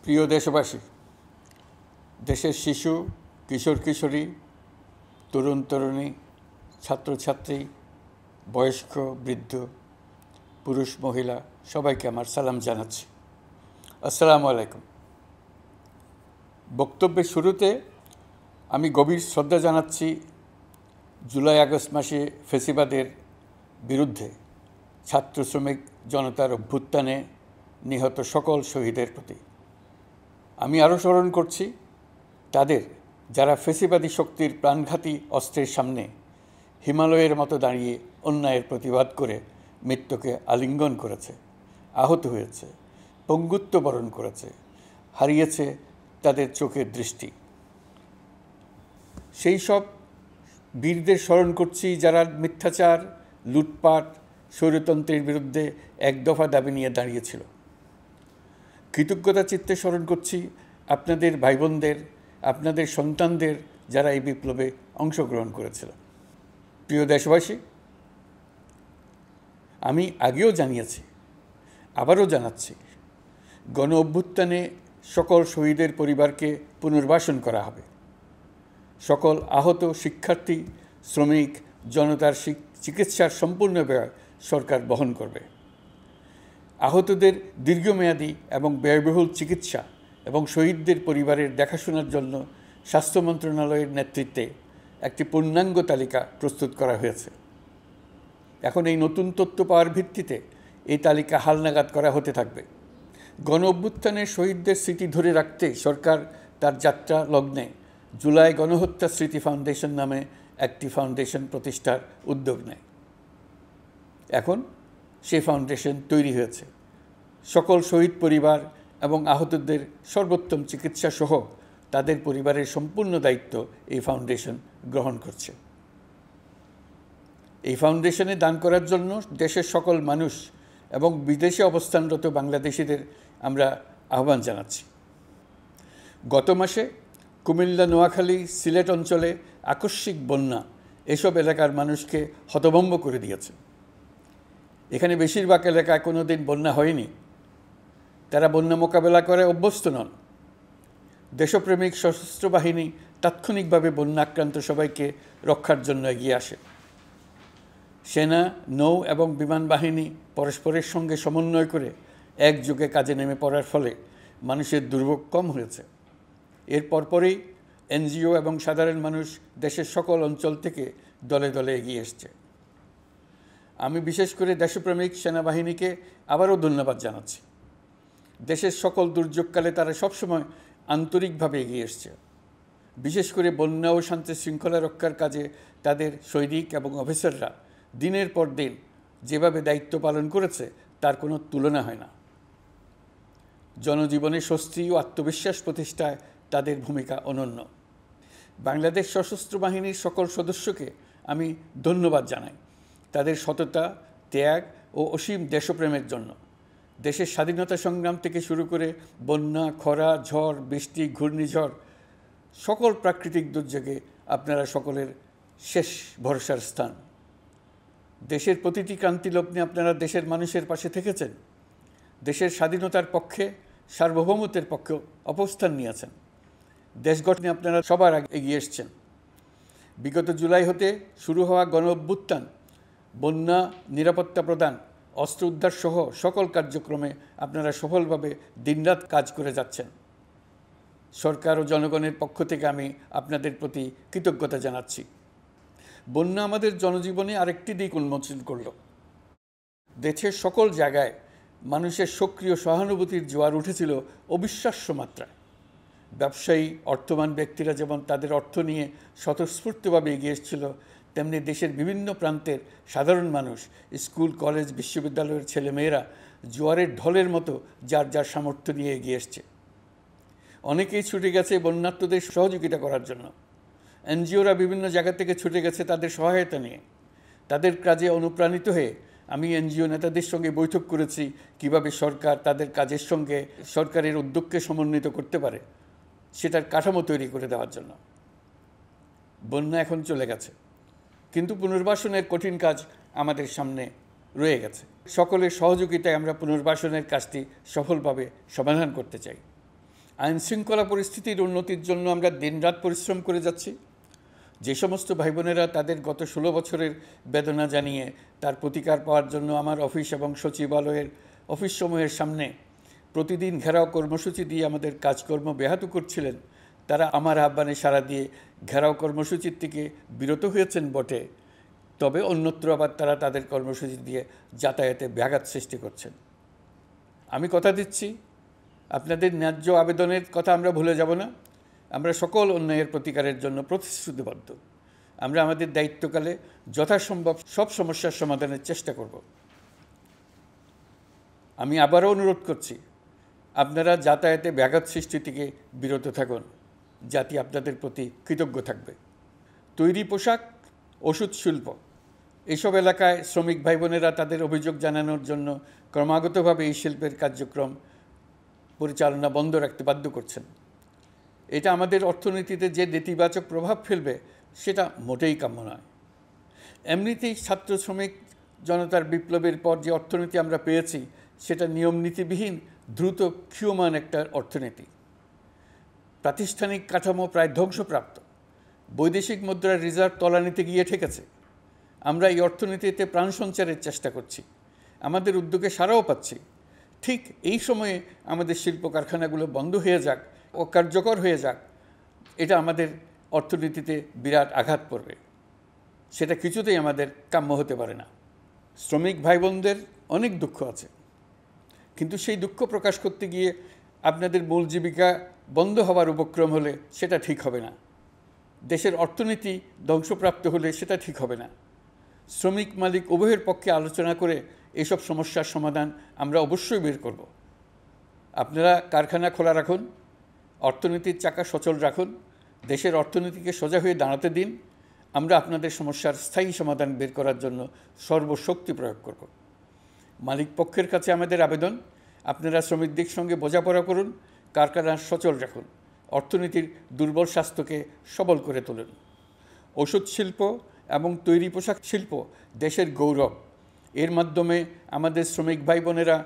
প্রিয় দেশবাসী, দেশের শিশু, কিশোর কিশোরী, তরুণ তরুণী, ছাত্রছাত্রী, বয়স্ক বৃদ্ধ, পুরুষ মহিলা সবাইকে আমার সালাম জানাচ্ছি। আসসালামু আলাইকুম। বক্তব্যের শুরুতে আমি গভীর শ্রদ্ধা জানাচ্ছি জুলাই আগস্ট মাসে ফ্যাসিবাদের বিরুদ্ধে ছাত্র শ্রমিক জনতার অভ্যুত্থানে নিহত সকল শহীদের প্রতি। আমি আরও স্মরণ করছি তাদের যারা ফ্যাসিবাদী শক্তির প্রাণঘাতী অস্ত্রের সামনে হিমালয়ের মতো দাঁড়িয়ে অন্যায়ের প্রতিবাদ করে মৃত্যুকে আলিঙ্গন করেছে, আহত হয়েছে, পঙ্গুত্ব বরণ করেছে, হারিয়েছে তাদের চোখের দৃষ্টি। সেই সব বীরদের স্মরণ করছি যারা মিথ্যাচার, লুটপাট, স্বৈরতন্ত্রের বিরুদ্ধে এক দফা দাবি নিয়ে দাঁড়িয়েছিল। কৃতজ্ঞতা চিত্তে স্মরণ করছি আপনাদের ভাই বোনদের, আপনাদের সন্তানদের যারা এই বিপ্লবে অংশগ্রহণ করেছিল। প্রিয় দেশবাসী, আমি আগেও জানিয়েছি, আবারও জানাচ্ছি, গণ অভ্যুত্থানে সকল শহীদের পরিবারকে পুনর্বাসন করা হবে। সকল আহত শিক্ষার্থী, শ্রমিক জনতার চিকিৎসার সম্পূর্ণ ব্যয় সরকার বহন করবে। আহতদের দীর্ঘমেয়াদী এবং ব্যয়বহুল চিকিৎসা এবং শহীদদের পরিবারের দেখাশোনার জন্য স্বাস্থ্য মন্ত্রণালয়ের নেতৃত্বে একটি পূর্ণাঙ্গ তালিকা প্রস্তুত করা হয়েছে। এখন এই নতুন তথ্য পাওয়ার ভিত্তিতে এই তালিকা হালনাগাদ করা হতে থাকবে। গণ অভ্যুত্থানের শহীদদের স্মৃতি ধরে রাখতে সরকার তার যাত্রা লগ্নে জুলাই গণহত্যা স্মৃতি ফাউন্ডেশন নামে একটি ফাউন্ডেশন প্রতিষ্ঠার উদ্যোগ নেয়। এখন সেই ফাউন্ডেশন তৈরি হয়েছে। সকল শহীদ পরিবার এবং আহতদের সর্বোত্তম চিকিৎসা সহ তাদের পরিবারের সম্পূর্ণ দায়িত্ব এই ফাউন্ডেশন গ্রহণ করছে। এই ফাউন্ডেশনে দান করার জন্য দেশের সকল মানুষ এবং বিদেশে অবস্থানরত বাংলাদেশিদের আমরা আহ্বান জানাচ্ছি। গত মাসে কুমিল্লা, নোয়াখালী, সিলেট অঞ্চলে আকস্মিক বন্যা এসব এলাকার মানুষকে হতভম্ব করে দিয়েছে। এখানে বেশিরভাগ এলাকায় কোনো দিন বন্যা হয়নি। তারা বন্যা মোকাবেলা করে অভ্যস্ত নন। দেশপ্রেমিক সশস্ত্র বাহিনী তাৎক্ষণিকভাবে বন্যা আক্রান্ত সবাইকে রক্ষার জন্য এগিয়ে আসে। সেনা, নৌ এবং বিমান বাহিনী পরস্পরের সঙ্গে সমন্বয় করে একযোগে কাজে নেমে পড়ার ফলে মানুষের দুর্ভোগ কম হয়েছে। এর পরপরই এনজিও এবং সাধারণ মানুষ দেশের সকল অঞ্চল থেকে দলে দলে এগিয়ে এসছে। আমি বিশেষ করে দেশপ্রেমিক সেনাবাহিনীকে আবারও ধন্যবাদ জানাচ্ছি। দেশের সকল দুর্যোগকালে তারা সবসময় আন্তরিকভাবে এগিয়ে এসছে। বিশেষ করে বন্যা ও শান্তি শৃঙ্খলা রক্ষার কাজে তাদের সৈনিক এবং অফিসাররা দিনের পর দিন যেভাবে দায়িত্ব পালন করেছে তার কোনো তুলনা হয় না। জনজীবনে স্বস্তি ও আত্মবিশ্বাস প্রতিষ্ঠায় তাদের ভূমিকা অনন্য। বাংলাদেশ সশস্ত্র বাহিনীর সকল সদস্যকে আমি ধন্যবাদ জানাই তাদের সততা, ত্যাগ ও অসীম দেশপ্রেমের জন্য। দেশের স্বাধীনতা সংগ্রাম থেকে শুরু করে বন্যা, খরা, ঝড়, বৃষ্টি, ঘূর্ণিঝড়, সকল প্রাকৃতিক দুর্যোগে আপনারা সকলের শেষ ভরসার স্থান। দেশের প্রতিটি ক্রান্তিলগ্নে আপনারা দেশের মানুষের পাশে থেকেছেন। দেশের স্বাধীনতার পক্ষে, সার্বভৌমত্বের পক্ষে অবস্থান নিয়েছেন। দেশ গঠনে আপনারা সবার আগে এগিয়ে এসছেন। বিগত জুলাই হতে শুরু হওয়া গণ অভ্যুত্থান, বন্যা, নিরাপত্তা প্রদান, অস্ত্র উদ্ধার সহ সকল কার্যক্রমে আপনারা সফলভাবে দিনরাত কাজ করে যাচ্ছেন। সরকার ও জনগণের পক্ষ থেকে আমি আপনাদের প্রতি কৃতজ্ঞতা জানাচ্ছি। বন্যা আমাদের জনজীবনে আরেকটি দিক উন্মোচন করল। দেশের সকল জায়গায় মানুষের সক্রিয় সহানুভূতির জোয়ার উঠেছিল অবিশ্বাস্য মাত্রায়। ব্যবসায়ী, অর্থবান ব্যক্তিরা যেমন তাদের অর্থ নিয়ে স্বতঃস্ফূর্তভাবে এগিয়ে এসেছিল, তেমনি দেশের বিভিন্ন প্রান্তের সাধারণ মানুষ, স্কুল, কলেজ, বিশ্ববিদ্যালয়ের ছেলেমেয়েরা জোয়ারের ঢলের মতো যার যার সামর্থ্য নিয়ে এগিয়ে এসছে। অনেকেই ছুটে গেছে বন্যার্তদের সহযোগিতা করার জন্য। এনজিওরা বিভিন্ন জায়গা থেকে ছুটে গেছে তাদের সহায়তা নিয়ে। তাদের কাজে অনুপ্রাণিত হয়ে আমি এনজিও নেতাদের সঙ্গে বৈঠক করেছি কিভাবে সরকার তাদের কাজের সঙ্গে সরকারের উদ্যোগকে সমন্বিত করতে পারে, সেটার কাঠামো তৈরি করে দেওয়ার জন্য। বন্যা এখন চলে গেছে, কিন্তু পুনর্বাসনের কঠিন কাজ আমাদের সামনে রয়ে গেছে। সকলের সহযোগিতায় আমরা পুনর্বাসনের কাজটি সফলভাবে সমাধান করতে চাই। আইনশৃঙ্খলা পরিস্থিতির উন্নতির জন্য আমরা দিনরাত পরিশ্রম করে যাচ্ছি। যে সমস্ত ভাই বোনেরা তাদের গত 16 বছরের বেদনা জানিয়ে তার প্রতিকার পাওয়ার জন্য আমার অফিস এবং সচিবালয়ের অফিসসমূহের সামনে প্রতিদিন ঘেরাও কর্মসূচি দিয়ে আমাদের কাজকর্ম ব্যাহত করছিলেন, তারা আমার আহ্বানে সাড়া দিয়ে ঘেরাও কর্মসূচির থেকে বিরত হয়েছেন বটে, তবে অন্যত্র আবার তারা তাদের কর্মসূচি দিয়ে যাতায়াতে ব্যাঘাত সৃষ্টি করছেন। আমি কথা দিচ্ছি, আপনাদের ন্যায্য আবেদনের কথা আমরা ভুলে যাব না। আমরা সকল অন্যায়ের প্রতিকারের জন্য প্রতিশ্রুতিবদ্ধ। আমরা আমাদের দায়িত্বকালে যথাসম্ভব সব সমস্যার সমাধানের চেষ্টা করব। আমি আবারও অনুরোধ করছি, আপনারা যাতায়াতে ব্যাঘাত সৃষ্টি থেকে বিরত থাকুন। জাতি আপনাদের প্রতি কৃতজ্ঞ থাকবে। তৈরি পোশাক, ওষুধ শিল্প, এসব এলাকায় শ্রমিক ভাই বোনেরা তাদের অভিযোগ জানানোর জন্য ক্রমাগতভাবে এই শিল্পের কার্যক্রম পরিচালনা বন্ধ রাখতে বাধ্য করছেন। এটা আমাদের অর্থনীতিতে যে নেতিবাচক প্রভাব ফেলবে সেটা মোটেই কাম্য নয়। এমনিতেই ছাত্র শ্রমিক জনতার বিপ্লবের পর যে অর্থনীতি আমরা পেয়েছি সেটা নিয়মনীতিবিহীন দ্রুত ক্ষীয়মান একটা অর্থনীতি। প্রাতিষ্ঠানিক কাঠামো প্রায় ধ্বংসপ্রাপ্ত। বৈদেশিক মুদ্রার রিজার্ভ তলানিতে গিয়ে ঠেকেছে। আমরা এই অর্থনীতিতে প্রাণ সঞ্চারের চেষ্টা করছি, আমাদের উদ্যোগে সাড়াও পাচ্ছি। ঠিক এই সময়ে আমাদের শিল্প কারখানাগুলো বন্ধ হয়ে যাক, অকার্যকর হয়ে যাক, এটা আমাদের অর্থনীতিতে বিরাট আঘাত পড়বে। সেটা কিছুতেই আমাদের কাম্য হতে পারে না। শ্রমিক ভাই বোনদের অনেক দুঃখ আছে, কিন্তু সেই দুঃখ প্রকাশ করতে গিয়ে আপনাদের মূল জীবিকা বন্ধ হওয়ার উপক্রম হলে সেটা ঠিক হবে না। দেশের অর্থনীতি ধ্বংসপ্রাপ্ত হলে সেটা ঠিক হবে না। শ্রমিক মালিক উভয়ের পক্ষে আলোচনা করে এসব সমস্যার সমাধান আমরা অবশ্যই বের করব। আপনারা কারখানা খোলা রাখুন, অর্থনীতির চাকা সচল রাখুন, দেশের অর্থনীতিকে সোজা হয়ে দাঁড়াতে দিন। আমরা আপনাদের সমস্যার স্থায়ী সমাধান বের করার জন্য সর্বশক্তি প্রয়োগ করব। মালিক পক্ষের কাছে আমাদের আবেদন, আপনারা শ্রমিকদের সঙ্গে বোঝাপড়া করুন, কারখানা সচল রাখুন, অর্থনীতির দুর্বল স্বাস্থ্যকে সবল করে তুলুন। ওষুধ শিল্প এবং তৈরি পোশাক শিল্প দেশের গৌরব। এর মাধ্যমে আমাদের শ্রমিক ভাই বোনেরা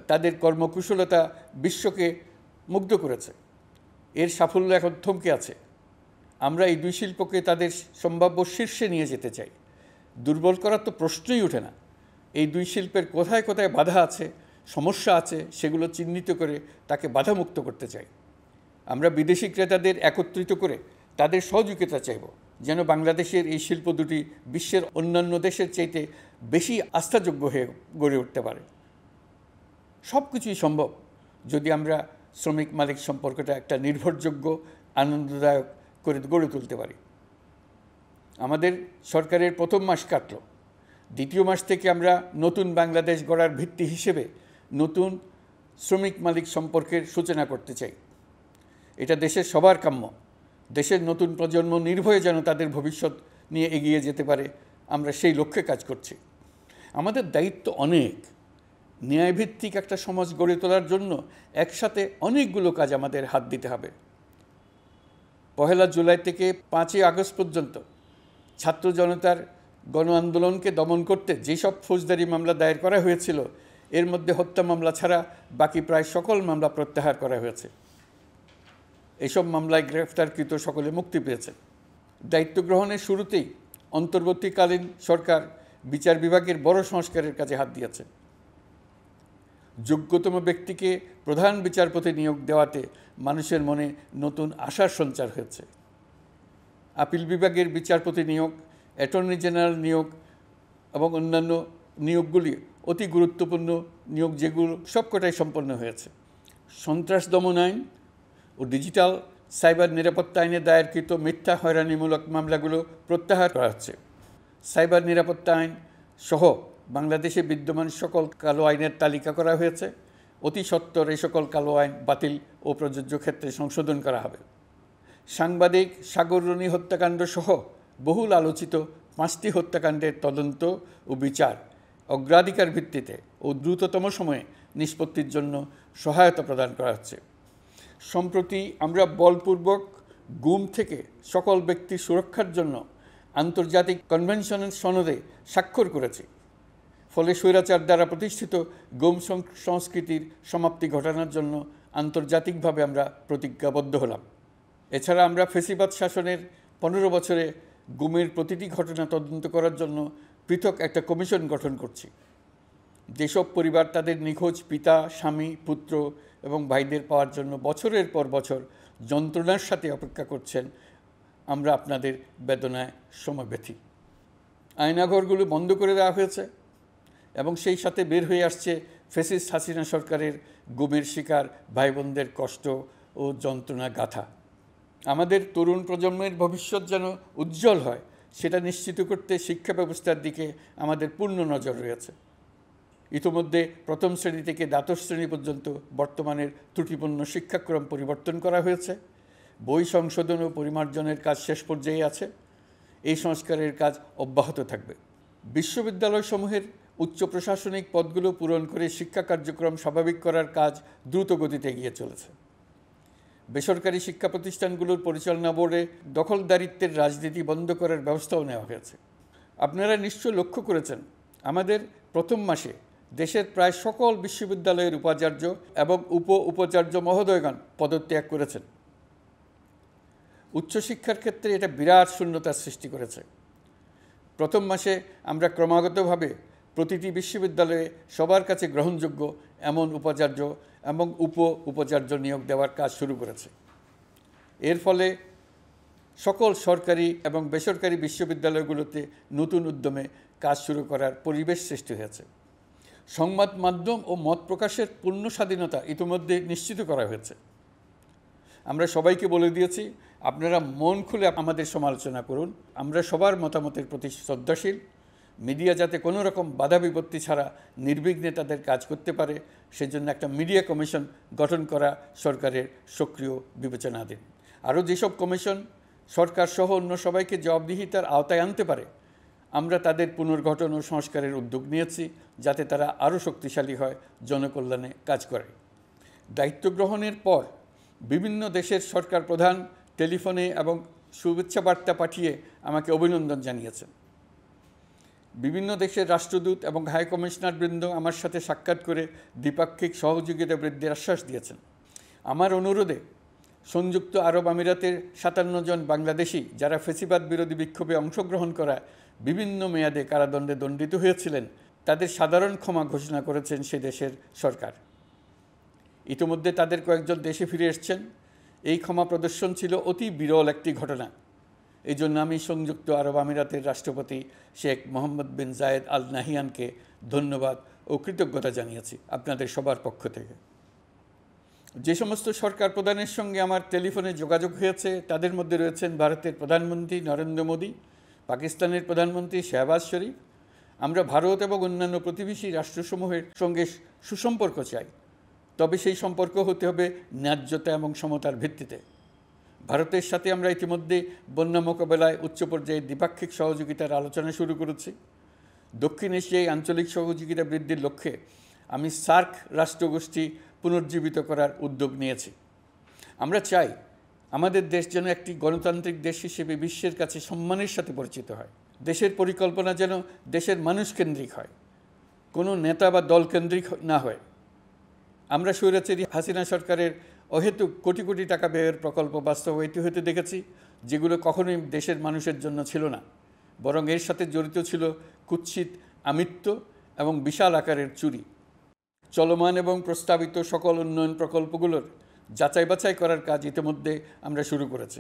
তাদের কর্মকুশলতা বিশ্বকে মুগ্ধ করেছে। এর সাফল্য এখন থমকে আছে। আমরা এই দুই শিল্পকে তাদের সম্ভাব্য শীর্ষে নিয়ে যেতে চাই। দুর্বল করার তো প্রশ্নই ওঠে না। এই দুই শিল্পের কোথায় কোথায় বাধা আছে, সমস্যা আছে, সেগুলো চিহ্নিত করে তাকে বাধামুক্ত করতে চাই। আমরা বিদেশি ক্রেতাদের একত্রিত করে তাদের সহযোগিতা চাইব, যেন বাংলাদেশের এই শিল্প দুটি বিশ্বের অন্যান্য দেশের চাইতে বেশি আস্থাযোগ্য হয়ে গড়ে উঠতে পারে। সব কিছুই সম্ভব যদি আমরা শ্রমিক মালিক সম্পর্কটা একটা নির্ভরযোগ্য, আনন্দদায়ক করে গড়ে তুলতে পারি। আমাদের সরকারের প্রথম মাস কাটল, দ্বিতীয় মাস থেকে আমরা নতুন বাংলাদেশ গড়ার ভিত্তি হিসেবে নতুন শ্রমিক মালিক সম্পর্কের সূচনা করতে চাই। এটা দেশের সবার কাম্য। দেশের নতুন প্রজন্ম নির্ভয়ে যেন তাদের ভবিষ্যৎ নিয়ে এগিয়ে যেতে পারে, আমরা সেই লক্ষ্যে কাজ করছি। আমাদের দায়িত্ব অনেক। ন্যায়ভিত্তিক একটা সমাজ গড়ে তোলার জন্য একসাথে অনেকগুলো কাজ আমাদের হাত দিতে হবে। 1 জুলাই থেকে 5 আগস্ট পর্যন্ত ছাত্র জনতার গণ আন্দোলনকে দমন করতে যেসব ফৌজদারি মামলা দায়ের করা হয়েছিল, এর মধ্যে হত্যা মামলা ছাড়া বাকি প্রায় সকল মামলা প্রত্যাহার করা হয়েছে। এসব মামলায় গ্রেফতারকৃত সকলে মুক্তি পেয়েছে। দায়িত্ব গ্রহণের শুরুতেই অন্তর্বর্তীকালীন সরকার বিচার বিভাগের বড় সংস্কারের কাজে হাত দিয়েছে। যোগ্যতম ব্যক্তিকে প্রধান বিচারপতি নিয়োগ দেওয়াতে মানুষের মনে নতুন আশার সঞ্চার হয়েছে। আপিল বিভাগের বিচারপতি নিয়োগ, অ্যাটর্নি জেনারেল নিয়োগ এবং অন্যান্য নিয়োগগুলি অতি গুরুত্বপূর্ণ নিয়োগ, যেগুলো সবকটাই সম্পন্ন হয়েছে। সন্ত্রাস দমন আইন ও ডিজিটাল সাইবার নিরাপত্তা আইনে দায়েরকৃত মিথ্যা হয়রানিমূলক মামলাগুলো প্রত্যাহার করা হচ্ছে। সাইবার নিরাপত্তা আইন সহ বাংলাদেশে বিদ্যমান সকল কালো আইনের তালিকা করা হয়েছে। অতি সত্বর এই সকল কালো আইন বাতিল ও প্রযোজ্য ক্ষেত্রে সংশোধন করা হবে। সাংবাদিক সাগর রনি হত্যাকাণ্ড সহ বহুল আলোচিত 5টি হত্যাকাণ্ডের তদন্ত ও বিচার অগ্রাধিকার ভিত্তিতে ও দ্রুততম সময়ে নিষ্পত্তির জন্য সহায়তা প্রদান করা হচ্ছে। সম্প্রতি আমরা বলপূর্বক গুম থেকে সকল ব্যক্তির সুরক্ষার জন্য আন্তর্জাতিক কনভেনশনের সনদে স্বাক্ষর করেছি। ফলে স্বৈরাচার দ্বারা প্রতিষ্ঠিত গুম সংস্কৃতির সমাপ্তি ঘটানোর জন্য আন্তর্জাতিকভাবে আমরা প্রতিজ্ঞাবদ্ধ হলাম। এছাড়া আমরা ফ্যাসিবাদ শাসনের 15 বছরে গুমের প্রতিটি ঘটনা তদন্ত করার জন্য পৃথক একটা কমিশন গঠন করছি। যেসব পরিবার তাদের নিখোঁজ পিতা, স্বামী, পুত্র এবং ভাইদের পাওয়ার জন্য বছরের পর বছর যন্ত্রণার সাথে অপেক্ষা করছেন, আমরা আপনাদের বেদনায় সমব্যথী। আয়নাঘরগুলো বন্ধ করে দেওয়া হয়েছে এবং সেই সাথে বের হয়ে আসছে ফ্যাসিস্ট হাসিনা সরকারের গুমের শিকার ভাই বোনদের কষ্ট ও যন্ত্রণা গাথা। আমাদের তরুণ প্রজন্মের ভবিষ্যৎ যেন উজ্জ্বল হয়, সেটা নিশ্চিত করতে শিক্ষা ব্যবস্থার দিকে আমাদের পূর্ণ নজর রয়েছে। ইতিমধ্যে প্রথম শ্রেণী থেকে দ্বাদশ শ্রেণী পর্যন্ত বর্তমানের ত্রুটিপূর্ণ শিক্ষাক্রম পরিবর্তন করা হয়েছে। বই সংশোধন ও পরিমার্জনের কাজ শেষ পর্যায়ে আছে। এই সংস্কারের কাজ অব্যাহত থাকবে। বিশ্ববিদ্যালয়সমূহের উচ্চ প্রশাসনিক পদগুলো পূরণ করে শিক্ষা কার্যক্রম স্বাভাবিক করার কাজ দ্রুত গতিতে এগিয়ে চলেছে। বেসরকারি শিক্ষা প্রতিষ্ঠানগুলোর পরিচালনা বোর্ডে দখলদারিত্বের রাজনীতি বন্ধ করার ব্যবস্থাও নেওয়া হয়েছে। আপনারা নিশ্চয় লক্ষ্য করেছেন, আমাদের প্রথম মাসে দেশের প্রায় সকল বিশ্ববিদ্যালয়ের উপাচার্য এবং উপাচার্য মহোদয়গণ পদত্যাগ করেছেন। উচ্চশিক্ষার ক্ষেত্রে এটা বিরাট শূন্যতার সৃষ্টি করেছে। প্রথম মাসে আমরা ক্রমাগতভাবে প্রতিটি বিশ্ববিদ্যালয়ে সবার কাছে গ্রহণযোগ্য এমন উপাচার্য এবং উপাচার্য নিয়োগ দেওয়ার কাজ শুরু করেছে। এর ফলে সকল সরকারি এবং বেসরকারি বিশ্ববিদ্যালয়গুলোতে নতুন উদ্যমে কাজ শুরু করার পরিবেশ সৃষ্টি হয়েছে। সংবাদ মাধ্যম ও মত প্রকাশের পূর্ণ স্বাধীনতা ইতিমধ্যে নিশ্চিত করা হয়েছে। আমরা সবাইকে বলে দিয়েছি, আপনারা মন খুলে আমাদের সমালোচনা করুন, আমরা সবার মতামতের প্রতি শ্রদ্ধাশীল। মিডিয়া যাতে কোনো রকম বাধা বিপত্তি ছাড়া নির্বিঘ্নে তাদের কাজ করতে পারে, সেজন্য একটা মিডিয়া কমিশন গঠন করা সরকারের সক্রিয় বিবেচনাধীন। আরও যেসব কমিশন সরকার সহ অন্য সবাইকে জবাবদিহিতার আওতায় আনতে পারে, আমরা তাদের পুনর্গঠন ও সংস্কারের উদ্যোগ নিয়েছি, যাতে তারা আরও শক্তিশালী হয়, জনকল্যাণে কাজ করে। দায়িত্ব গ্রহণের পর বিভিন্ন দেশের সরকার প্রধান টেলিফোনে এবং শুভেচ্ছা বার্তা পাঠিয়ে আমাকে অভিনন্দন জানিয়েছেন। বিভিন্ন দেশের রাষ্ট্রদূত এবং হাই কমিশনারবৃন্দ আমার সাথে সাক্ষাৎ করে দ্বিপাক্ষিক সহযোগিতা বৃদ্ধির আশ্বাস দিয়েছেন। আমার অনুরোধে সংযুক্ত আরব আমিরাতের 57 জন বাংলাদেশি যারা ফ্যাসিবাদ বিরোধী বিক্ষোভে অংশগ্রহণ করা বিভিন্ন মেয়াদে কারাদণ্ডে দণ্ডিত হয়েছিলেন, তাদের সাধারণ ক্ষমা ঘোষণা করেছেন সে দেশের সরকার। ইতিমধ্যে তাদের কয়েকজন দেশে ফিরে এসেছেন। এই ক্ষমা প্রদর্শন ছিল অতি বিরল একটি ঘটনা। এই জন্য আমি সংযুক্ত আরব আমিরাতের রাষ্ট্রপতি শেখ মোহাম্মদ বিন জায়েদ আল নাহিয়ানকে ধন্যবাদ ও কৃতজ্ঞতা জানিয়েছি আপনাদের সবার পক্ষ থেকে। যে সমস্ত সরকার প্রধানের সঙ্গে আমার টেলিফোনে যোগাযোগ হয়েছে, তাদের মধ্যে রয়েছেন ভারতের প্রধানমন্ত্রী নরেন্দ্র মোদী, পাকিস্তানের প্রধানমন্ত্রী শাহবাজ শরীফ। আমরা ভারত এবং অন্যান্য প্রতিবেশী রাষ্ট্রসমূহের সঙ্গে সুসম্পর্ক চাই, তবে সেই সম্পর্ক হতে হবে ন্যায্যতা এবং সমতার ভিত্তিতে। ভারতের সাথে আমরা ইতিমধ্যে বন্যা মোকাবেলায় উচ্চ পর্যায়ে দ্বিপাক্ষিক সহযোগিতার আলোচনা শুরু করেছি। দক্ষিণ এশিয়ায় আঞ্চলিক সহযোগিতা বৃদ্ধির লক্ষ্যে আমি সার্ক রাষ্ট্রগোষ্ঠী পুনর্জীবিত করার উদ্যোগ নিয়েছি। আমরা চাই আমাদের দেশ যেন একটি গণতান্ত্রিক দেশ হিসেবে বিশ্বের কাছে সম্মানের সাথে পরিচিত হয়। দেশের পরিকল্পনা যেন দেশের মানুষকেন্দ্রিক হয়, কোনো নেতা বা দলকেন্দ্রিক না হয়। আমরা স্বৈরাচারী হাসিনা সরকারের অহেতুক কোটি কোটি টাকা ব্যয়ের প্রকল্প বাস্তবায়িত হতে দেখেছি, যেগুলো কখনোই দেশের মানুষের জন্য ছিল না, বরং এর সাথে জড়িত ছিল কুৎসিত আমিত্ব এবং বিশাল আকারের চুরি। চলমান এবং প্রস্তাবিত সকল উন্নয়ন প্রকল্পগুলোর যাচাই বাছাই করার কাজ ইতিমধ্যে আমরা শুরু করেছি।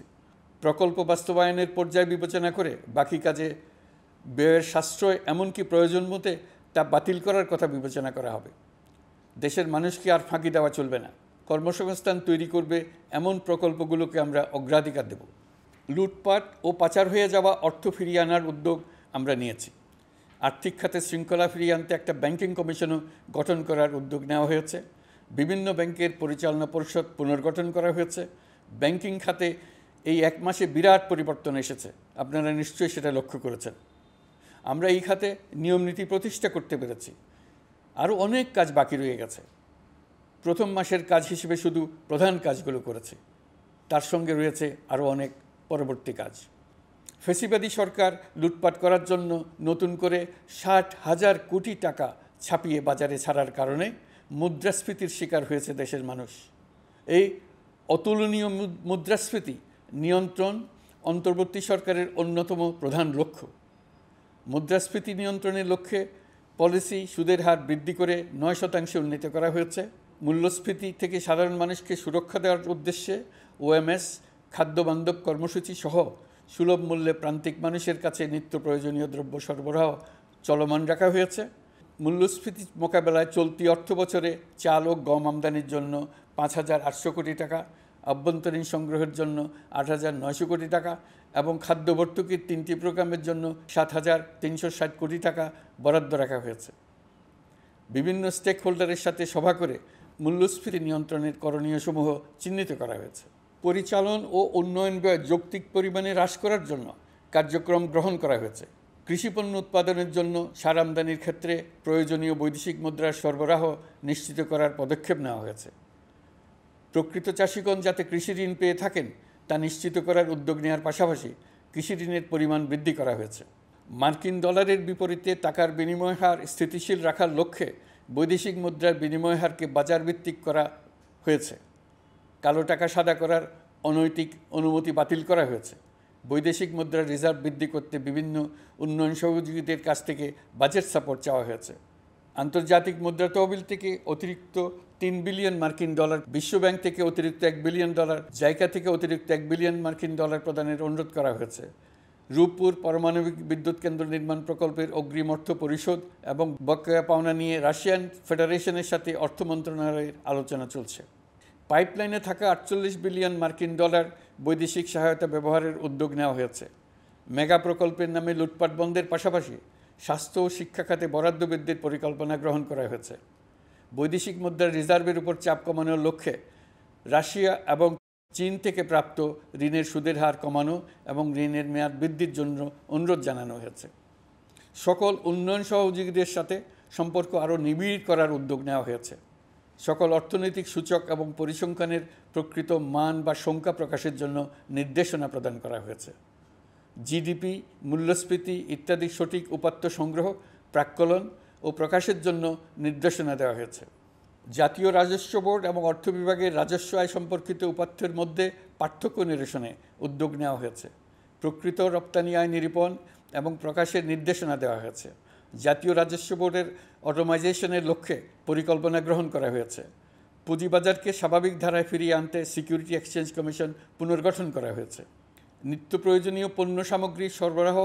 প্রকল্প বাস্তবায়নের পর্যায় বিবেচনা করে বাকি কাজে ব্যয়ের সাশ্রয় এমনকি প্রয়োজন মতে তা বাতিল করার কথা বিবেচনা করা হবে। দেশের মানুষকে আর ফাঁকি দেওয়া চলবে না। কর্মসংস্থান তৈরি করবে এমন প্রকল্পগুলোকে আমরা অগ্রাধিকার দেব। লুটপাট ও পাচার হয়ে যাওয়া অর্থ ফিরিয়ে আনার উদ্যোগ আমরা নিয়েছি। আর্থিক খাতে শৃঙ্খলা ফিরিয়ে আনতে একটা ব্যাংকিং কমিশনও গঠন করার উদ্যোগ নেওয়া হয়েছে। বিভিন্ন ব্যাংকের পরিচালনা পরিষদ পুনর্গঠন করা হয়েছে। ব্যাংকিং খাতে এই এক মাসে বিরাট পরিবর্তন এসেছে, আপনারা নিশ্চয়ই সেটা লক্ষ্য করেছেন। আমরা এই খাতে নিয়মনীতি প্রতিষ্ঠা করতে পেরেছি। আরও অনেক কাজ বাকি রয়ে গেছে। প্রথম মাসের কাজ হিসেবে শুধু প্রধান কাজগুলো করেছি, তার সঙ্গে রয়েছে আরও অনেক পরবর্তী কাজ। ফ্যাসিবাদী সরকার লুটপাট করার জন্য নতুন করে 60,000 কোটি টাকা ছাপিয়ে বাজারে ছাড়ার কারণে মুদ্রাস্ফীতির শিকার হয়েছে দেশের মানুষ। এই অতুলনীয় মুদ্রাস্ফীতি নিয়ন্ত্রণ অন্তর্বর্তী সরকারের অন্যতম প্রধান লক্ষ্য। মুদ্রাস্ফীতি নিয়ন্ত্রণের লক্ষ্যে পলিসি সুদের হার বৃদ্ধি করে 9% উন্নীত করা হয়েছে। মূল্যস্ফীতি থেকে সাধারণ মানুষকে সুরক্ষা দেওয়ার উদ্দেশ্যে ওএমএস খাদ্যবান্ধব কর্মসূচি সহ সুলভ মূল্যে প্রান্তিক মানুষের কাছে নিত্য প্রয়োজনীয় দ্রব্য সরবরাহ চলমান রাখা হয়েছে। মূল্যস্ফীতি মোকাবেলায় চলতি অর্থবছরে চাল ও গম আমদানির জন্য 5,800 কোটি টাকা, আভ্যন্তরীণ সংগ্রহের জন্য 8,900 কোটি টাকা এবং খাদ্য ভর্তুকির 3টি প্রোগ্রামের জন্য 7,360 কোটি টাকা বরাদ্দ রাখা হয়েছে। বিভিন্ন স্টেক হোল্ডারের সাথে সভা করে মূল্যস্ফীতি নিয়ন্ত্রণের করণীয়সমূহ চিহ্নিত করা হয়েছে। পরিচালন ও উন্নয়ন ব্যয় যৌক্তিক পরিমাণে হ্রাস করার জন্য কার্যক্রম গ্রহণ করা হয়েছে। কৃষিপণ্য উৎপাদনের জন্য সার আমদানির ক্ষেত্রে প্রয়োজনীয় বৈদেশিক মুদ্রার সরবরাহ নিশ্চিত করার পদক্ষেপ নেওয়া হয়েছে। প্রকৃত চাষিগণ যাতে কৃষি ঋণ পেয়ে থাকেন তা নিশ্চিত করার উদ্যোগ নেওয়ার পাশাপাশি কৃষি ঋণের পরিমাণ বৃদ্ধি করা হয়েছে। মার্কিন ডলারের বিপরীতে টাকার বিনিময় হার স্থিতিশীল রাখার লক্ষ্যে বৈদেশিক মুদ্রার বিনিময় হারকে বাজারভিত্তিক করা হয়েছে। কালো টাকা সাদা করার অনৈতিক অনুমতি বাতিল করা হয়েছে। বৈদেশিক মুদ্রার রিজার্ভ বৃদ্ধি করতে বিভিন্ন উন্নয়ন সহযোগীদের কাছ থেকে বাজেট সাপোর্ট চাওয়া হয়েছে। আন্তর্জাতিক মুদ্রা তহবিল থেকে অতিরিক্ত 3 বিলিয়ন মার্কিন ডলার, বিশ্বব্যাংক থেকে অতিরিক্ত 1 বিলিয়ন ডলার, জাইকা থেকে অতিরিক্ত 1 বিলিয়ন মার্কিন ডলার প্রদানের অনুরোধ করা হয়েছে। রূপপুর পারমাণবিক বিদ্যুৎ কেন্দ্র নির্মাণ প্রকল্পের অগ্রিম অর্থ পরিশোধ এবং বকেয়া পাওনা নিয়ে রাশিয়ান ফেডারেশনের সাথে অর্থ মন্ত্রণালয়ের আলোচনা চলছে। পাইপলাইনে থাকা 48 বিলিয়ন মার্কিন ডলার বৈদেশিক সহায়তা ব্যবহারের উদ্যোগ নেওয়া হয়েছে। মেগা প্রকল্পের নামে লুটপাট বন্ধের পাশাপাশি স্বাস্থ্য ও শিক্ষা খাতে বরাদ্দ বৃদ্ধির পরিকল্পনা গ্রহণ করা হয়েছে। বৈদেশিক মুদ্রার রিজার্ভের উপর চাপ কমানোর লক্ষ্যে রাশিয়া এবং চীন থেকে প্রাপ্ত ঋণের সুদের হার কমানো এবং ঋণের মেয়াদ বৃদ্ধির জন্য অনুরোধ জানানো হয়েছে। সকল উন্নয়ন সহযোগীদের সাথে সম্পর্ক আরও নিবিড় করার উদ্যোগ নেওয়া হয়েছে। সকল অর্থনৈতিক সূচক এবং পরিসংখ্যানের প্রকৃত মান বা সংখ্যা প্রকাশের জন্য নির্দেশনা প্রদান করা হয়েছে। জিডিপি, মূল্যস্ফীতি ইত্যাদি সঠিক উপাত্ত সংগ্রহ, প্রাক্কলন ও প্রকাশের জন্য নির্দেশনা দেওয়া হয়েছে। জাতীয় রাজস্ব বোর্ড এবং অর্থ বিভাগের রাজস্ব আয় সম্পর্কিত উপাত্তের মধ্যে পার্থক্য নিরসনে উদ্যোগ নেওয়া হয়েছে। প্রকৃত রপ্তানি আয় নিরূপণ এবং প্রকাশের নির্দেশনা দেওয়া হয়েছে। জাতীয় রাজস্ব বোর্ডের অটোমাইজেশনের লক্ষ্যে পরিকল্পনা গ্রহণ করা হয়েছে। পুঁজিবাজারকে স্বাভাবিক ধারায় ফিরিয়ে আনতে সিকিউরিটি এক্সচেঞ্জ কমিশন পুনর্গঠন করা হয়েছে। নিত্য প্রয়োজনীয় পণ্য সামগ্রীর সরবরাহ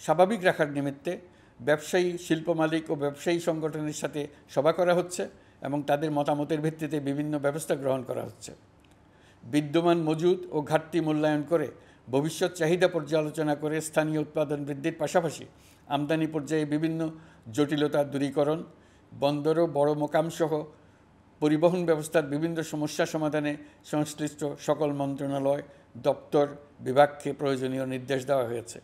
স্বাভাবিক রাখার নিমিত্তে ব্যবসায়ী, শিল্প মালিক ও ব্যবসায়ী সংগঠনের সাথে সভা করা হচ্ছে এবং তাদের মতামতের ভিত্তিতে বিভিন্ন ব্যবস্থা গ্রহণ করা হচ্ছে। বিদ্যমান মজুদ ও ঘাটতি মূল্যায়ন করে ভবিষ্যৎ চাহিদা পর্যালোচনা করে স্থানীয় উৎপাদন বৃদ্ধির পাশাপাশি আমদানি পর্যায়ে বিভিন্ন জটিলতা দূরীকরণ, বন্দর ও বড় মোকামসহ পরিবহন ব্যবস্থার বিভিন্ন সমস্যা সমাধানে সংশ্লিষ্ট সকল মন্ত্রণালয়, দপ্তর, বিভাগকে প্রয়োজনীয় নির্দেশ দেওয়া হয়েছে।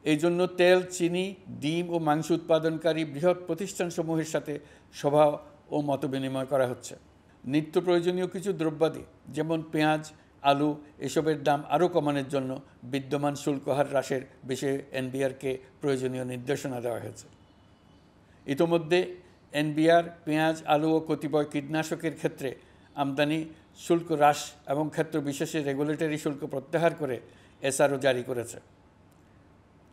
এই জন্য তেল, চিনি, ডিম ও মাংস উৎপাদনকারী বৃহৎ প্রতিষ্ঠানসমূহের সাথে সভা ও মতবিনিময় করা হচ্ছে। নিত্য প্রয়োজনীয় কিছু দ্রব্যাদি যেমন পেঁয়াজ, আলু এসবের দাম আরও কমানোর জন্য বিদ্যমান শুল্ক হার হ্রাসের বিষয়ে এনবিআরকে প্রয়োজনীয় নির্দেশনা দেওয়া হয়েছে। ইতোমধ্যে এনবিআর পেঁয়াজ, আলু ও কতিপয় কীটনাশকের ক্ষেত্রে আমদানি শুল্ক হ্রাস এবং ক্ষেত্র বিশেষে রেগুলেটরি শুল্ক প্রত্যাহার করে এসআরও জারি করেছে।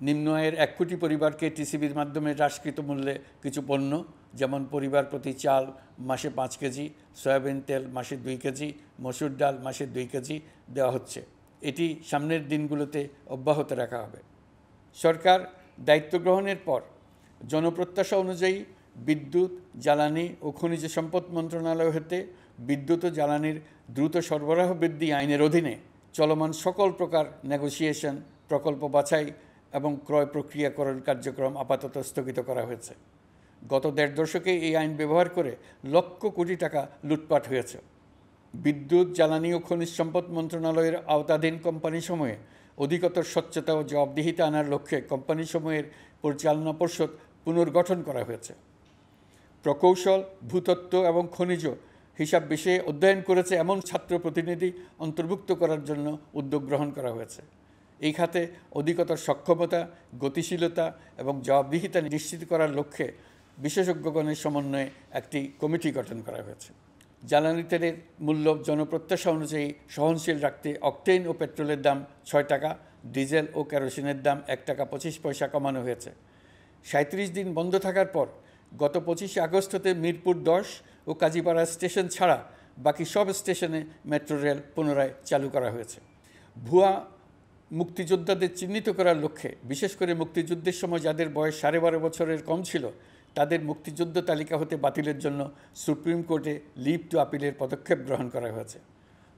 নিম্ন আয়ের 1 কোটি পরিবারকে টিসিবির মাধ্যমে হ্রাসকৃত মূল্যে কিছু পণ্য যেমন পরিবার প্রতি চাল মাসে 5 কেজি, সয়াবিন তেল মাসে 2 কেজি, মসুর ডাল মাসে 2 কেজি দেওয়া হচ্ছে। এটি সামনের দিনগুলোতে অব্যাহত রাখা হবে। সরকার দায়িত্ব গ্রহণের পর জনপ্রত্যাশা অনুযায়ী বিদ্যুৎ, জ্বালানি ও খনিজ সম্পদ মন্ত্রণালয় হতে বিদ্যুৎ ও জ্বালানির দ্রুত সরবরাহ বৃদ্ধি আইনের অধীনে চলমান সকল প্রকার নেগোসিয়েশন, প্রকল্প বাছাই এবং ক্রয় প্রক্রিয়াকরণ কার্যক্রম আপাতত স্থগিত করা হয়েছে। গত 1.5 দশকে এই আইন ব্যবহার করে লক্ষ কোটি টাকা লুটপাট হয়েছে। বিদ্যুৎ, জ্বালানি ও খনিজ সম্পদ মন্ত্রণালয়ের আওতাধীন কোম্পানিসমূহে অধিকতর স্বচ্ছতা ও জবাবদিহিতা আনার লক্ষ্যে কোম্পানিসমূহের পরিচালনা পর্ষদ পুনর্গঠন করা হয়েছে। প্রকৌশল, ভূতত্ত্ব এবং খনিজ হিসাব বিষয়ে অধ্যয়ন করেছে এমন ছাত্র প্রতিনিধি অন্তর্ভুক্ত করার জন্য উদ্যোগ গ্রহণ করা হয়েছে। এই খাতে অধিকতর সক্ষমতা, গতিশীলতা এবং জবাবদিহিতা নিশ্চিত করার লক্ষ্যে বিশেষজ্ঞগণের সমন্বয়ে একটি কমিটি গঠন করা হয়েছে। জ্বালানি তেলের মূল্য জনপ্রত্যাশা অনুযায়ী সহনশীল রাখতে অকটেন ও পেট্রোলের দাম 6 টাকা, ডিজেল ও কেরোসিনের দাম 1 টাকা 25 পয়সা কমানো হয়েছে। 37 দিন বন্ধ থাকার পর গত 25 আগস্ট হতে মিরপুর 10 ও কাজীপাড়া স্টেশন ছাড়া বাকি সব স্টেশনে মেট্রো রেল পুনরায় চালু করা হয়েছে। ভুয়া মুক্তিযোদ্ধাদের চিহ্নিত করার লক্ষ্যে বিশেষ করে মুক্তিযুদ্ধের সময় যাদের বয়স 12.5 বছরের কম ছিল তাদের মুক্তিযুদ্ধ তালিকা হতে বাতিলের জন্য সুপ্রিম কোর্টে লিভ টু আপিলের পদক্ষেপ গ্রহণ করা হয়েছে।